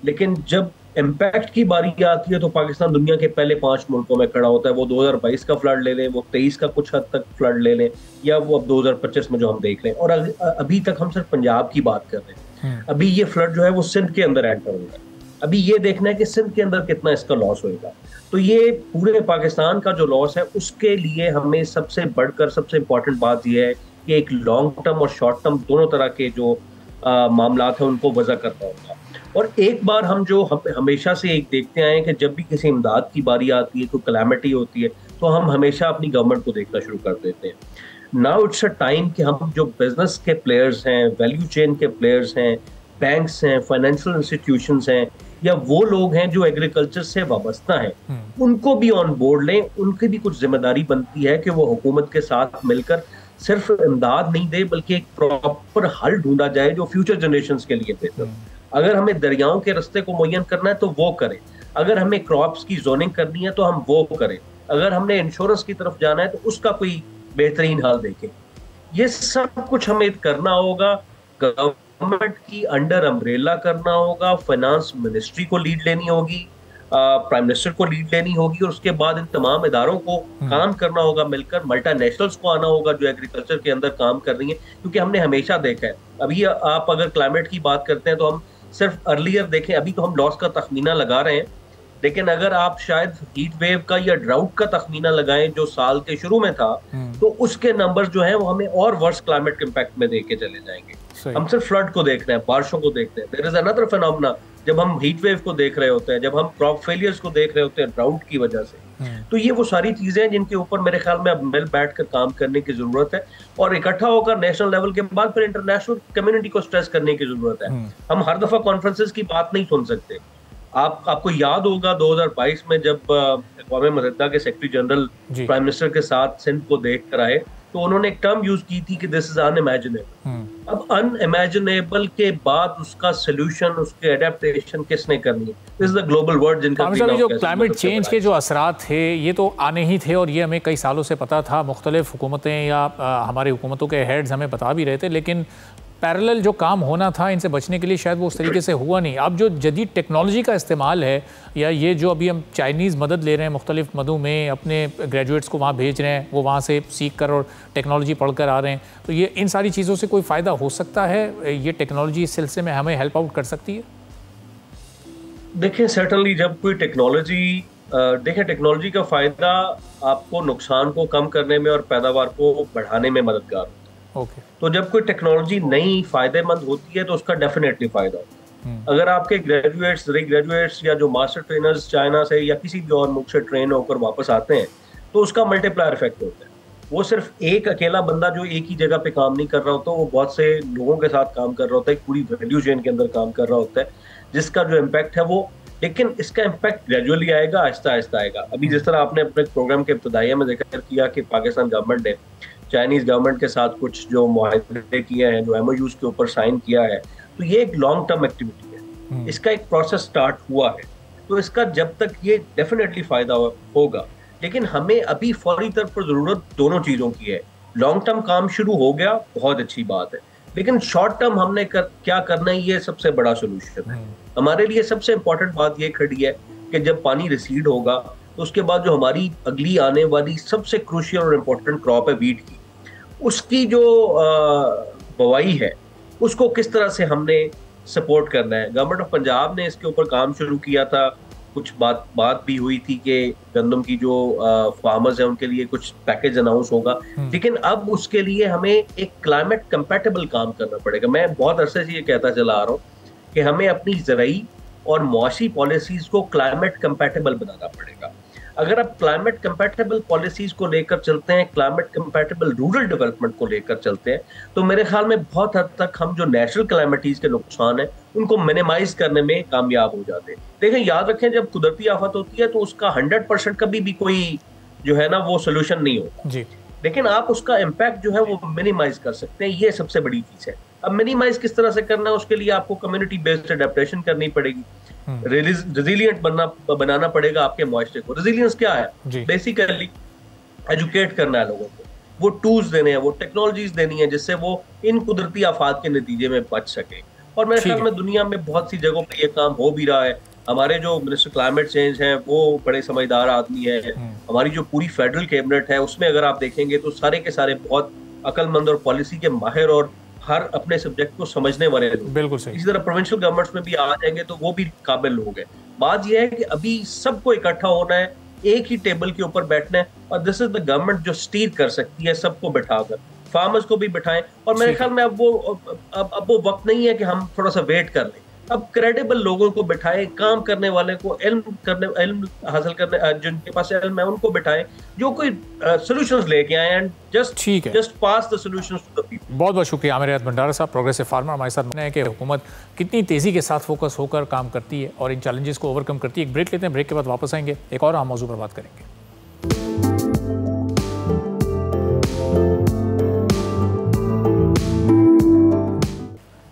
लेकिन जब इम्पैक्ट की बारी आती है तो पाकिस्तान दुनिया के पहले 5 मुल्कों में खड़ा होता है। वो 2022 का फ्लड ले लें, वो 23 का कुछ हद तक फ्लड ले लें, या वो अब 2025 में जो हम देख लें। और अभी तक हम सिर्फ पंजाब की बात कर रहे हैं। अभी ये फ्लड जो है वो सिंध के अंदर एंटर होगा। अभी ये देखना है कि सिंध के अंदर कितना इसका लॉस होगा। तो ये पूरे पाकिस्तान का जो लॉस है उसके लिए हमें सबसे बढ़कर सबसे इंपॉर्टेंट बात यह है कि एक लॉन्ग टर्म और शॉर्ट टर्म दोनों तरह के जो मामलात हैं उनको वजह करना होगा। और एक बार हम जो हमेशा से एक देखते आए हैं कि जब भी किसी इमदाद की बारी आती है, कोई कैलामिटी होती है, तो हम हमेशा अपनी गवर्नमेंट को देखना शुरू कर देते हैं। नाउ इट्स अ टाइम कि हम जो बिजनेस के प्लेयर्स हैं, वैल्यू चेन के प्लेयर्स हैं, बैंक्स हैं, फाइनेंशियल इंस्टीट्यूशंस हैं, या वो लोग हैं जो एग्रीकल्चर से वाबस्ता हैं, उनको भी ऑन बोर्ड लें। उनकी भी कुछ जिम्मेदारी बनती है कि वो हुकूमत के साथ मिलकर सिर्फ इमदाद नहीं दे, बल्कि एक प्रॉपर हल ढूंढा जाए जो फ्यूचर जनरेशंस के लिए बेहतर। अगर हमें दरियाओं के रास्ते को मुय्यन करना है तो वो करें, अगर हमें क्रॉप्स की जोनिंग करनी है तो हम वो करें, अगर हमने इंश्योरेंस की तरफ जाना है तो उसका कोई बेहतरीन हल देखें। ये सब कुछ हमें करना होगा, गवर्नमेंट की अंडर अम्ब्रेला करना होगा, फाइनेंस मिनिस्ट्री को लीड लेनी होगी, प्राइम मिनिस्टर को लीड लेनी होगी, और उसके बाद इन तमाम इदारों को काम करना होगा मिलकर। मल्टीनेशनल्स को आना होगा जो एग्रीकल्चर के अंदर काम कर रही है, क्योंकि हमने हमेशा देखा है। अभी आप अगर क्लाइमेट की बात करते हैं तो हम सिर्फ अर्लियर देखें, अभी तो हम लॉस का तखमीना लगा रहे हैं, लेकिन अगर आप शायद हीट वेव का या ड्राउट का तखमीना लगाएं जो साल के शुरू में था, तो उसके नंबर्स जो हैं वो हमें और वर्स क्लाइमेट इम्पैक्ट में देके चले जाएंगे। हम सिर्फ फ्लड को देख रहे हैं, बारिशों को देख रहे हैं। देयर इज अनदर फिनोमेना जब हम हीट वेव को देख रहे होते हैं, जब हम क्रॉप फेलियर्स को देख रहे होते हैं ड्राउट की वजह से। तो ये वो सारी चीजें हैं जिनके ऊपर मेरे ख्याल में अब मिल बैठ कर काम करने की जरूरत है, और इकट्ठा होकर नेशनल लेवल के बाद फिर इंटरनेशनल कम्युनिटी को स्ट्रेस करने की जरूरत है। हम हर दफा कॉन्फ्रेंसेस की बात नहीं सुन सकते। आपको याद होगा 2022 में जब अक़वाम मुत्तहिदा के सेक्रेटरी जनरल प्राइम मिनिस्टर के साथ सिंध को देख कर आए, तो उन्होंने एक टर्म यूज की थी कि दिस इज अनइमेजिनेबल। अब अनइमेजिनेबल के बाद उसका सोल्यूशन, उसके एडेप्टेशन किसने करनी है? This is the global word जिनका जो क्लाइमेट चेंज के जो असरात थे ये तो आने ही थे, और ये हमें कई सालों से पता था। मुख्तलिफ हुकूमतें या हमारी हुकूमतों के हेड्स हमें बता भी रहे थे, लेकिन पैरेलल जो काम होना था इनसे बचने के लिए शायद वो उस तरीके से हुआ नहीं। अब जो जदीद टेक्नोलॉजी का इस्तेमाल है, या ये जो अभी हम चाइनीज़ मदद ले रहे हैं मुख्तलिफ मदों में, अपने ग्रेजुएट्स को वहाँ भेज रहे हैं, वो वहाँ से सीख कर और टेक्नोलॉजी पढ़ कर आ रहे हैं, तो ये इन सारी चीज़ों से कोई फ़ायदा हो सकता है? ये टेक्नोलॉजी इस सिलसिले में हमें हेल्प आउट कर सकती है? देखिए, सर्टनली जब कोई टेक्नोलॉजी टेक्नोलॉजी का फ़ायदा आपको नुकसान को कम करने में और पैदावार को बढ़ाने में मददगार होता है। तो जब कोई टेक्नोलॉजी नई फायदेमंद होती है तो उसका डेफिनेटली फायदा होता है। अगर आपके ग्रेजुएट्स या जो मास्टर ट्रेनर्स चाइना से या किसी भी और मुल्क से ट्रेन होकर वापस आते हैं, तो उसका मल्टीप्लायर इफेक्ट होता है। वो सिर्फ एक अकेला बंदा जो एक ही जगह पे काम नहीं कर रहा होता, वो बहुत से लोगों के साथ काम कर रहा होता है, पूरी वैल्यू चेन के अंदर काम कर रहा होता है, जिसका जो इम्पैक्ट है वो, लेकिन इसका इम्पैक्ट ग्रेजुअली आएगा, आहिस्ता आहिस्ता आएगा। अभी जिस तरह आपने अपने प्रोग्राम के इब्तिदाइया में जिक्र किया कि पाकिस्तान गवर्नमेंट ने चाइनीज गवर्नमेंट के साथ कुछ जो मुआहदे किए हैं, जो एमओयूज के ऊपर साइन किया है, तो ये एक लॉन्ग टर्म एक्टिविटी है। इसका एक प्रोसेस स्टार्ट हुआ है, तो इसका जब तक ये डेफिनेटली फायदा होगा, लेकिन हमें अभी फौरी तौर पर जरूरत दोनों चीजों की है। लॉन्ग टर्म काम शुरू हो गया, बहुत अच्छी बात है, लेकिन शॉर्ट टर्म हमने क्या करना है, ये सबसे बड़ा सोल्यूशन है। हमारे लिए सबसे इंपॉर्टेंट बात ये खड़ी है कि जब पानी रिसीड होगा तो उसके बाद जो हमारी अगली आने वाली सबसे क्रूशियल और इम्पोर्टेंट क्रॉप है वीट की, उसकी जो बुवाई है उसको किस तरह से हमने सपोर्ट करना है। गवर्नमेंट ऑफ पंजाब ने इसके ऊपर काम शुरू किया था, कुछ बात भी हुई थी कि गंदम की जो फार्मर्स हैं उनके लिए कुछ पैकेज अनाउंस होगा, लेकिन अब उसके लिए हमें एक क्लाइमेट कंपैटिबल काम करना पड़ेगा। मैं बहुत अरसे से ये कहता चला आ रहा हूँ कि हमें अपनी ज़राई और मुआशी पॉलिसीज को क्लाइमेट कंपैटिबल बनाना पड़ेगा। अगर आप क्लाइमेट कंपैटिबल पॉलिसीज को लेकर चलते हैं, क्लाइमेट कंपैटिबल रूरल डेवलपमेंट को लेकर चलते हैं, तो मेरे ख्याल में बहुत हद तक हम जो नेचुरल क्लाइमेटीज के नुकसान है उनको मिनिमाइज करने में कामयाब हो जाते हैं। देखें, याद रखें, जब कुदरती आफत होती है तो उसका 100% कभी भी कोई जो है ना वो सोल्यूशन नहीं होता जी, लेकिन आप उसका इम्पैक्ट जो है वो मिनिमाइज कर सकते हैं। ये सबसे बड़ी चीज है। अब मिनिमाइज किस तरह से करना है, उसके लिए आपको कम्युनिटी बेस्ड अडेप्टेशन करनी पड़ेगी, रेजिलियंट बनाना पड़ेगा आपके मुआशरे को। रेजिलियंस क्या है? बेसिकली एजुकेट करना है लोगों को, वो टूल्स देने हैं, वो टेक्नोलॉजीज देनी है जिससे वो इन कुदरती आफात के नतीजे में बच सके। और मेरे ख्याल में दुनिया में बहुत सी जगहों पे ये काम हो भी रहा है। हमारे जो मिनिस्टर क्लाइमेट चेंज हैं वो बड़े समझदार आदमी है। हमारी जो पूरी फेडरल कैबिनेट है उसमें अगर आप देखेंगे तो सारे के सारे बहुत अक्लमंद और पॉलिसी के माहिर और हर अपने सब्जेक्ट को समझने वाले लोग। बिल्कुल सही। इसी तरह प्रोविंशियल गवर्नमेंट्स में भी आ जाएंगे तो वो भी काबिल लोग हैं। बात यह है कि अभी सबको इकट्ठा होना है, एक ही टेबल के ऊपर बैठना है, और दिस इज द गवर्नमेंट जो स्टीर कर सकती है सबको बिठाकर। फार्मर्स को भी बिठाएं, और मेरे ख्याल में अब वो वक्त नहीं है कि हम थोड़ा सा वेट कर लें। अब क्रेडिबल लोगों को बिठाएं, काम करने वाले को, इल्म हासिल करने, जिनके पास इल्म है उनको बिठाएं, जो कोई सॉल्यूशंस लेके आए and just pass the solutions to the people. बहुत बहुत शुक्रिया आमिर हैदर भंडारा साहब, प्रोग्रेसिव फार्मर। हमारे साथ मानना है कि हुकूमत कितनी तेजी के साथ फोकस होकर काम करती है और इन चैलेंजेस को ओवरकम करती है। एक ब्रेक लेते हैं, ब्रेक के बाद वापस आएंगे, एक और अहम मौजू पर बात करेंगे।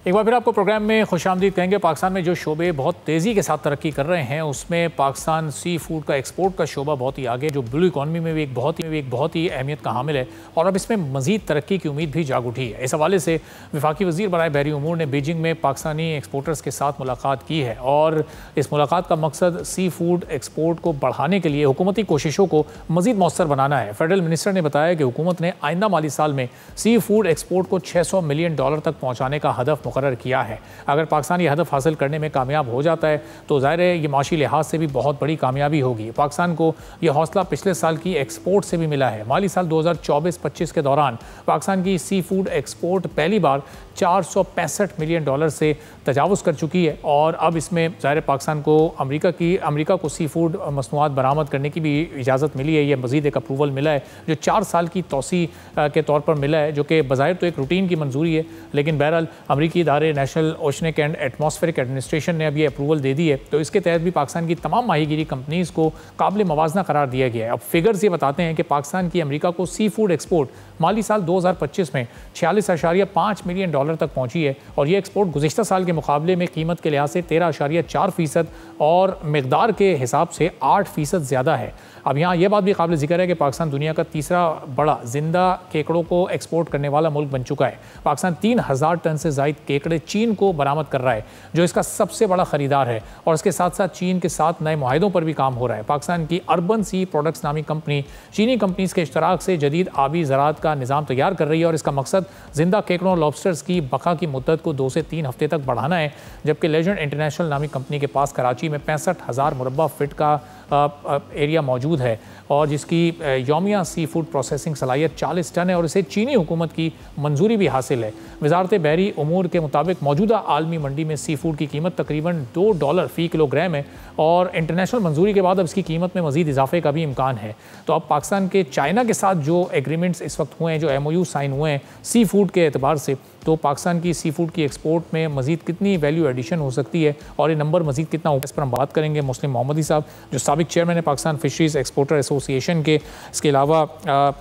एक बार फिर आपको प्रोग्राम में खुशामदीद कहेंगे। पाकिस्तान में जो शोबे बहुत तेज़ी के साथ तरक्की कर रहे हैं उसमें पाकिस्तान सी फूड का एक्सपोर्ट का शोबा बहुत ही आगे, जो ब्लू इकॉनमी में भी एक बहुत ही अहमियत का हामिल है, और अब इसमें मज़ीद तरक्की की उम्मीद भी जाग उठी है। इस हवाले से वफाकी वज़ीर बराए बहरी उमूर ने बीजिंग में पाकिस्तानी एक्सपोर्टर्स के साथ मुलाकात की है, और इस मुलाकात का मकसद सी फूड एक्सपोर्ट को बढ़ाने के लिए हुकूमती कोशिशों को मज़ीद मौसर बनाना है। फेडरल मिनिस्टर ने बताया कि हुकूमत ने आइंदा माली साल में सी फूड एक्सपोर्ट को $600 मिलियन तक पहुँचाने का हदफ मुकर्रर किया है। अगर पाकिस्तान ये हदफ हासिल करने में कामयाब हो जाता है तो ज़ाहिर है ये माशी लिहाज से भी बहुत बड़ी कामयाबी होगी। पाकिस्तान को ये हौसला पिछले साल की एक्सपोर्ट से भी मिला है। माली साल 2024-25 के दौरान पाकिस्तान की सी फूड एक्सपोर्ट पहली बार $465 मिलियन से तजावुज़ कर चुकी है, और अब इसमें ज़ाहिर पाकिस्तान को अमेरिका को सी फूड मसनूआत बरामद करने की भी इजाज़त मिली है। ये मज़ीद एक अप्रूवल मिला है जो 4 साल की तोसी के तौर पर मिला है, जो कि बज़ाहिर तो एक रूटीन की मंजूरी है, लेकिन बहरहाल अमरीकी इदारे national oceanic and atmospheric administration ने अब ये अप्रूवल दे दी है, तो इसके तहत भी पाकिस्तान की तमाम माहीगीरी कंपनीज़ को काबिल मवाजना करार दिया गया है। अब फिगर्स ये बताते हैं कि पाकिस्तान की अमेरिका को सी फूड एक्सपोर्ट माली साल 2025 में $46.5 मिलियन तक पहुंची है, और ये एक्सपोर्ट गुज़िश्ता साल के मुकाबले में कीमत के लिहाज से 13.4% और मिकदार के हिसाब से 8% ज़्यादा है। अब यहाँ यह बात भी काबिल ज़िक्र है कि पाकिस्तान दुनिया का तीसरा बड़ा जिंदा केकड़ों को एक्सपोर्ट करने वाला मुल्क बन चुका है। पाकिस्तान 3000 टन से ज़ायद केकड़े चीन को बरामद कर रहा है, जो इसका सबसे बड़ा ख़रीदार है, और इसके साथ साथ चीन के साथ नए मुआहिदों पर भी काम हो रहा है। पाकिस्तान की अर्बन सी प्रोडक्ट्स नामी कंपनी चीनी कंपनीज़ के इश्तराक से जदीद आबी ज़राअत का निज़ाम तैयार कर रही है, और इसका मकसद जिंदा केकड़ों लॉबस्टर्स की बका की मुद्दत को 2 से 3 हफ्ते तक बढ़ाना है। जबकि लेजेंड इंटरनेशनल नामी कंपनी के पास कराची में 65,000 मुरब्बा फिट का एरिया मौजूद है, और जिसकी यौमिया सी फूड प्रोसेसिंग सलाहियत 40 टन है, और इसे चीनी हुकूमत की मंजूरी भी हासिल है। वजारत बहरी उमूर के मुताबिक मौजूदा आलमी मंडी में सी फूड की कीमत तकरीबन $2 फ़ी किलोग्राम है, और इंटरनेशनल मंजूरी के बाद अब इसकी कीमत में मज़ीद इजाफे का भी इम्कान है। तो अब पाकिस्तान के चाइना के साथ जो एग्रीमेंट्स इस वक्त हुए हैं, जो MOU साइन हुए हैं सी फूड के एतबार से, तो पाकिस्तान की सी फूड की एक्सपोर्ट में मज़ीद कितनी वैल्यू एडिशन हो सकती है और ये नंबर मज़ीद कितना होगा, इस पर हम बात करेंगे मुस्लिम मोहम्मदी साहब, जो साबिक चेयरमैन है पाकिस्तान फिशरीज़ एक्सपोर्टर एसोसिएशन के। इसके अलावा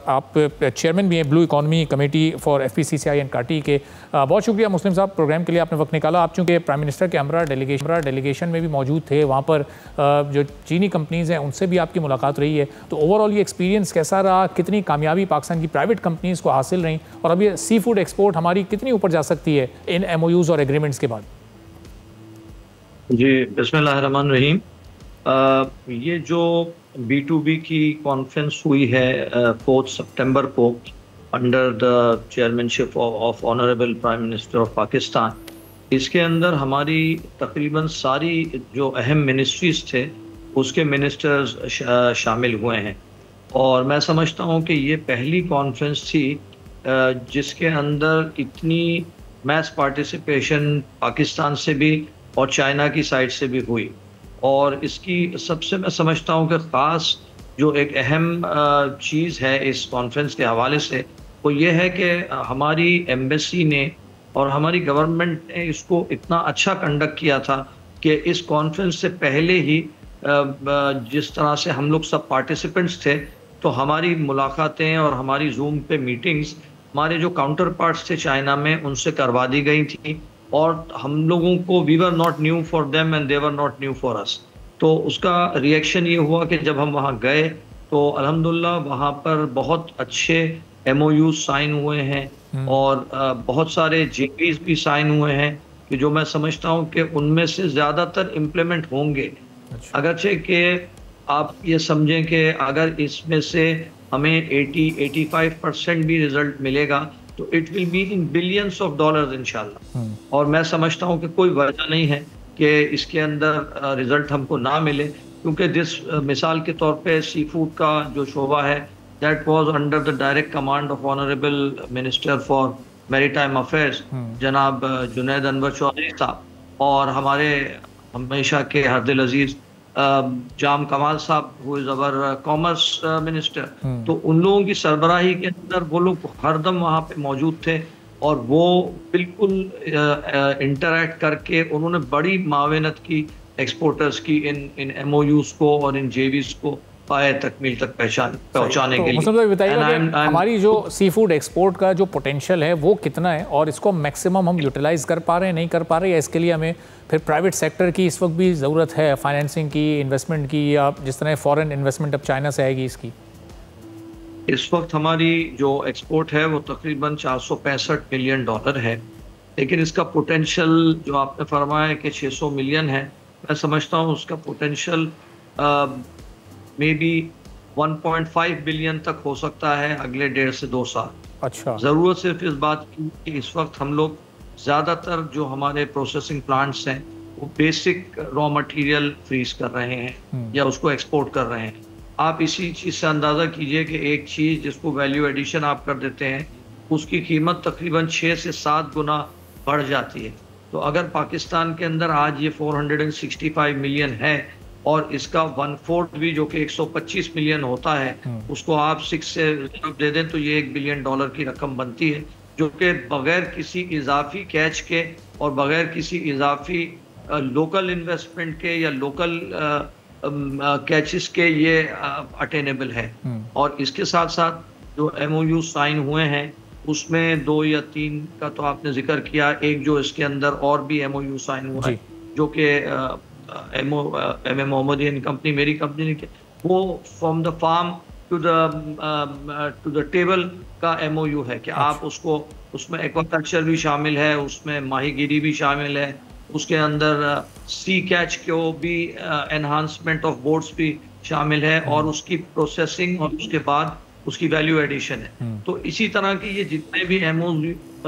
आप चेयरमैन भी हैं blue economy committee for FPCCI and काटी के। बहुत शुक्रिया मुस्लिम साहब, प्रोग्राम के लिए आपने वक्त निकाला। आप चूँकि प्राइम मिनिस्टर के हमरा डेलीगेशन में भी मौजूद थे, वहाँ पर जो चीनी कंपनीज़ हैं उनसे भी आपकी मुलाकात रही है, तो ओवरऑल ये एक्सपीरियंस कैसा रहा? कितनी कामयाबी पाकिस्तान की प्राइवेट कंपनीज़ को हासिल रही, और अब ये सी फूड एक्सपोर्ट हमारी कितनी ऊपर जा सकती है इन MOUs और एग्रीमेंट्स के बाद? जी, बिस्मिल्लाहिर्रहमानिर्रहीम। ये जो B2B की कॉन्फ्रेंस हुई है 4 सितंबर को under the chairmanship of honourable prime minister of Pakistan, इसके अंदर हमारी तकरीबन सारी जो अहम मिनिस्ट्रीज थे उसके मिनिस्टर्स शामिल हुए हैं, और मैं समझता हूँ कि ये पहली कॉन्फ्रेंस थी जिसके अंदर इतनी मैस पार्टिसिपेशन पाकिस्तान से भी और चाइना की साइड से भी हुई। और इसकी सबसे मैं समझता हूँ कि ख़ास जो एक अहम चीज़ है इस कॉन्फ्रेंस के हवाले से, वो ये है कि हमारी एम्बेसी ने और हमारी गवर्नमेंट ने इसको इतना अच्छा कंडक्ट किया था कि इस कॉन्फ्रेंस से पहले ही जिस तरह से हम लोग सब पार्टिसिपेंट्स थे, तो हमारी मुलाकातें और हमारी जूम पे मीटिंग्स हमारे जो काउंटर पार्ट्स थे चाइना में उनसे करवा दी गई थी, और हम लोगों को we were not new for them and they were not new for us. तो उसका रिएक्शन ये हुआ कि जब हम वहाँ गए तो अल्हम्दुलिल्लाह वहाँ पर बहुत अच्छे MOU साइन हुए हैं, और बहुत सारे JVs भी साइन हुए हैं, कि जो मैं समझता हूँ कि उनमें से ज़्यादातर इम्प्लीमेंट होंगे। अगरचे कि आप ये समझें कि अगर इसमें से हमें 80-85% भी रिजल्ट मिलेगा तो it will be in billions of dollars इंशाल्लाह। और मैं समझता हूँ कि कोई वजह नहीं है कि इसके अंदर रिजल्ट हमको ना मिले, क्योंकि मिसाल के तौर पे सी फूड का जो शोबा है that was under the direct command of honourable minister for maritime affairs जनाब जुनैद अनवर चौधरी साहब, और हमारे हमेशा के हरदिल अजीज जाम कमाल साहब who is our commerce minister. तो उन लोगों की सरबराही के अंदर वो लोग हरदम वहाँ पे मौजूद थे और वो बिल्कुल इंटरैक्ट करके उन्होंने बड़ी मावेनत की एक्सपोर्टर्स की इन एमओयूज को और इन जेवीज को पाए तकमील तक पहुंचाने के लिए। मुस्तफा भाई बताइएगा कि हमारी जो सी फूड एक्सपोर्ट का जो पोटेंशियल है वो कितना है और इसको मैक्सिमम हम यूटिलाइज कर पा रहे हैं, नहीं कर पा रहे, या इसके लिए हमें फिर प्राइवेट सेक्टर की इस वक्त भी ज़रूरत है, फाइनेंसिंग की, इन्वेस्टमेंट की, या जिस तरह फॉरेन इन्वेस्टमेंट अब चाइना से आएगी इसकी? इस वक्त हमारी जो एक्सपोर्ट है वो तकरीबन 465 मिलियन डॉलर है, लेकिन इसका पोटेंशियल जो आपने फरमाया है कि 600 मिलियन है, मैं समझता हूँ उसका पोटेंशियल मे बी 1.5 बिलियन तक हो सकता है अगले 1.5 से 2 साल। अच्छा, ज़रूरत सिर्फ इस बात की कि इस वक्त हम लोग ज़्यादातर जो हमारे प्रोसेसिंग प्लांट्स हैं वो बेसिक रॉ मटेरियल फ्रीज कर रहे हैं या उसको एक्सपोर्ट कर रहे हैं। आप इसी चीज़ से अंदाज़ा कीजिए कि एक चीज़ जिसको वैल्यू एडिशन आप कर देते हैं उसकी कीमत तकरीबन 6 से 7 गुना बढ़ जाती है। तो अगर पाकिस्तान के अंदर आज ये 465 मिलियन है और इसका 1/4 भी जो कि 125 मिलियन होता है उसको आप 6 से दे दें तो ये $1 बिलियन की रकम बनती है, जो कि बगैर किसी इजाफी कैच के और बगैर किसी इजाफी लोकल इन्वेस्टमेंट के या लोकल कैचेस के ये अटेनेबल है। और इसके साथ साथ जो MOU साइन हुए हैं उसमें 2 या 3 का तो आपने जिक्र किया, एक जो इसके अंदर और भी MOU साइन हुआ है जो कि MM मोहम्मदियन कंपनी मेरी कंपनी ने, वो from the farm to the table का MOU है कि आप उसको, उसमें एक्वाकल्चर भी शामिल है, उसमें माहीगीरी भी शामिल है, उसके अंदर सी कैच को भी एनहांसमेंट ऑफ बोट्स भी शामिल है और उसकी प्रोसेसिंग और उसके बाद उसकी वैल्यू एडिशन है। तो इसी तरह के ये जितने भी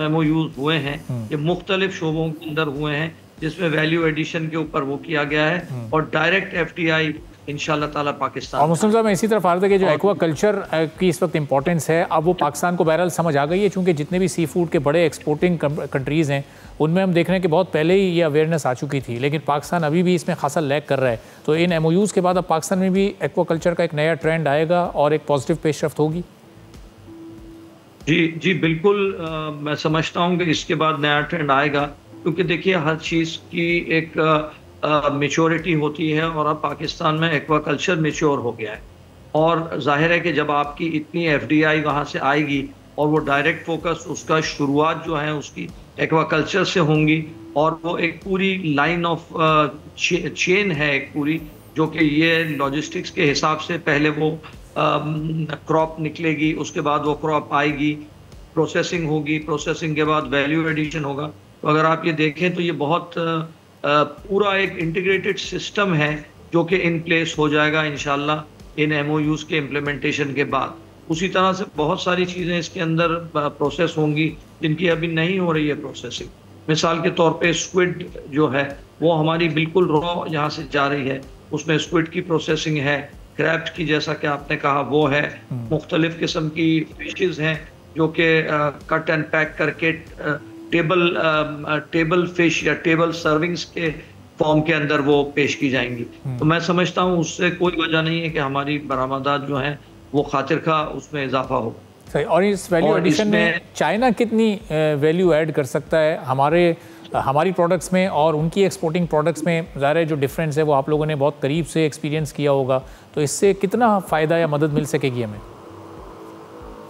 MOUs हुए हैं ये मुख्तलिफ शोबों के अंदर हुए हैं जिसमें वैल्यू एडिशन के ऊपर वो किया गया है और डायरेक्ट FDI इंशाल्लाह ताला पाकिस्तान। और मुस्लिम साहब मैं इसी तरफ आ रहा था कि जो एक्वा कल्चर की इस वक्त इंपॉर्टेंस है अब वो पाकिस्तान को बहरहाल समझ आ गई है, क्योंकि जितने भी सी फूड के बड़े एक्सपोर्टिंग कंट्रीज़ हैं उनमें हम देख रहे हैं कि बहुत पहले ही ये अवेयरनेस आ चुकी थी, लेकिन पाकिस्तान अभी भी इसमें खासा लैग कर रहा है। तो इन MOUs के बाद अब पाकिस्तान में भी एक्वा कल्चर का एक नया ट्रेंड आएगा और एक पॉजिटिव पेशरफ्त होगी? जी बिल्कुल, मैं समझता हूँ कि इसके बाद नया ट्रेंड आएगा, क्योंकि देखिए हर चीज़ की एक मेच्योरिटी होती है और अब पाकिस्तान में एक्वाकल्चर मेच्योर हो गया है और जाहिर है कि जब आपकी इतनी FDI वहाँ से आएगी और वो डायरेक्ट फोकस उसका शुरुआत जो है उसकी एक्वाकल्चर से होंगी और वो एक पूरी लाइन ऑफ चेन है एक पूरी, जो कि ये लॉजिस्टिक्स के हिसाब से पहले वो क्रॉप निकलेगी, उसके बाद वो क्रॉप आएगी, प्रोसेसिंग होगी, प्रोसेसिंग के बाद वैल्यू एडिशन होगा। तो अगर आप ये देखें तो ये बहुत पूरा एक इंटीग्रेटेड सिस्टम है जो कि इन प्लेस हो जाएगा इंशाल्लाह इन MOUs के इम्प्लीमेंटेशन के बाद। उसी तरह से बहुत सारी चीज़ें इसके अंदर प्रोसेस होंगी जिनकी अभी नहीं हो रही है प्रोसेसिंग। मिसाल के तौर पे स्क्विड जो है वो हमारी बिल्कुल रॉ यहाँ से जा रही है, उसमें स्क्विड की प्रोसेसिंग है, क्रैब्स की जैसा कि आपने कहा वो है, मुख्तलिफ किस्म की फिशेज हैं जो कि कट एंड पैक करके टेबल फिश या टेबल सर्विंग्स के फॉर्म के अंदर वो पेश की जाएंगी। तो मैं समझता हूँ उससे कोई वजह नहीं है कि हमारी बरामदात जो हैं वो खातिर खा उसमें इजाफा हो। सही। और इस वैल्यू एडिशन में चाइना कितनी वैल्यू ऐड कर सकता है हमारी प्रोडक्ट्स में और उनकी एक्सपोर्टिंग प्रोडक्ट्स में? ज़ाहिर है जो डिफरेंस है वो आप लोगों ने बहुत करीब से एक्सपीरियंस किया होगा, तो इससे कितना फ़ायदा या मदद मिल सकेगी हमें?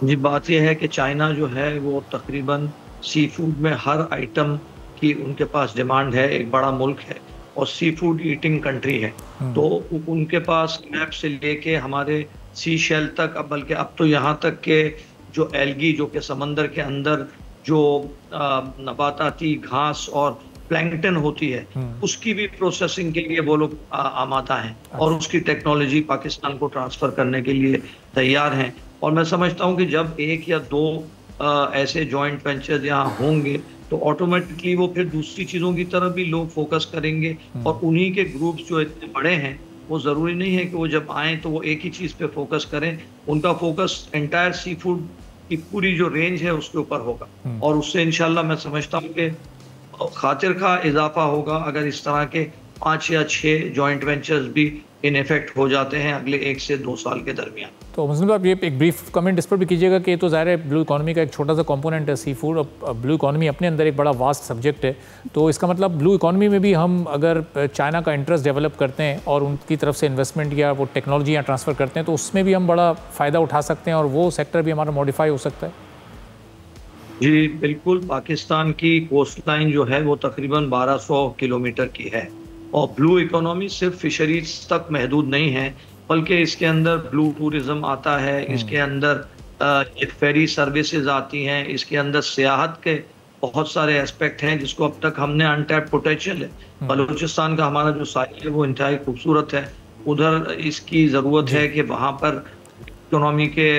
जी बात यह है कि चाइना जो है वो तकरीबन सी फूड में हर आइटम की उनके पास डिमांड है, एक बड़ा मुल्क है और सी फूड ईटिंग कंट्री है। तो उनके पास क्रैब से लेके हमारे सी शेल तक, बल्कि अब तो यहाँ तक के जो एल्गी जो कि समंदर के अंदर जो नबाताती घास और प्लैंकटन होती है, उसकी भी प्रोसेसिंग के लिए वो लोग आमादा हैं और उसकी टेक्नोलॉजी पाकिस्तान को ट्रांसफर करने के लिए तैयार हैं। और मैं समझता हूं कि जब एक या दो ऐसे जॉइंट वेंचर यहाँ होंगे तो ऑटोमेटिकली वो फिर दूसरी चीज़ों की तरफ भी लोग फोकस करेंगे। और उन्हीं के ग्रुप्स जो इतने बड़े हैं, वो ज़रूरी नहीं है कि वो जब आएँ तो वो एक ही चीज़ पे फोकस करें। उनका फोकस एंटायर सी फूड की पूरी जो रेंज है उसके ऊपर होगा, और उससे इंशाल्लाह मैं समझता हूँ कि खातिर खा इजाफा होगा अगर इस तरह के 5 या 6 जॉइंट वेंचर्स भी इन इफेक्ट हो जाते हैं अगले 1 से 2 साल के दरमियान। तो मुस्लिम साहब, ये एक ब्रीफ कमेंट इस पर भी कीजिएगा कि ये तो ज़ाहिर है ब्लू इकोनॉमी का एक छोटा सा कंपोनेंट है सी फूड, और ब्लू इकोनॉमी अपने अंदर एक बड़ा वास्ट सब्जेक्ट है। तो इसका मतलब ब्लू इकोनॉमी में भी हम अगर चाइना का इंटरेस्ट डेवलप करते हैं और उनकी तरफ से इन्वेस्टमेंट या वो टेक्नोलॉजी यहाँ ट्रांसफ़र करते हैं तो उसमें भी हम बड़ा फ़ायदा उठा सकते हैं और वो सेक्टर भी हमारा मॉडिफाई हो सकता है। जी बिल्कुल, पाकिस्तान की कोस्ट लाइन जो है वो तकरीबन 1200 किलोमीटर की है, और ब्लू इकोनॉमी सिर्फ फिशरीज तक महदूद नहीं है, बल्कि इसके अंदर ब्लू टूरिज्म आता है, इसके अंदर फेरी सर्विसेज आती हैं, इसके अंदर सियाहत के बहुत सारे एस्पेक्ट हैं जिसको अब तक हमने अनटैप्ड पोटेंशियल है। बलूचिस्तान का हमारा जो साहिल है वो इंतहाई खूबसूरत है, उधर इसकी ज़रूरत है कि वहाँ पर इकोनॉमी के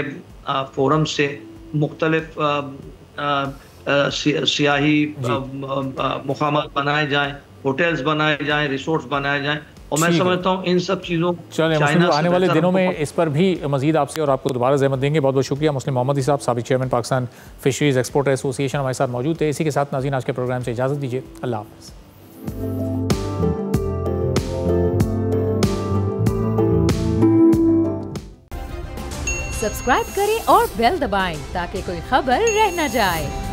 फोरम से मुख्तलिफ सियाही मुकामात बनाए जाएं, होटल्स बनाए जाएं, रिसोर्ट्स बनाए जाएं, और मैं समझता हूँ इन सब चीज़ों चाइना आने वाले दिनों में इस पर भी मजीद आपसे और आपको दोबारा ज़हमत देंगे। बहुत बहुत शुक्रिया। मुस्लिम मोहम्मदी साहब, साबिक chairman Pakistan fisheries exporter association, हमारे साथ मौजूद थे। इसी के साथ नाज़रीन आज के प्रोग्राम से इजाज़त दीजिए। अल्लाह हाफ़िज़। सब्सक्राइब करें और बेल दबाएं ताकि कोई खबर रह न जाए।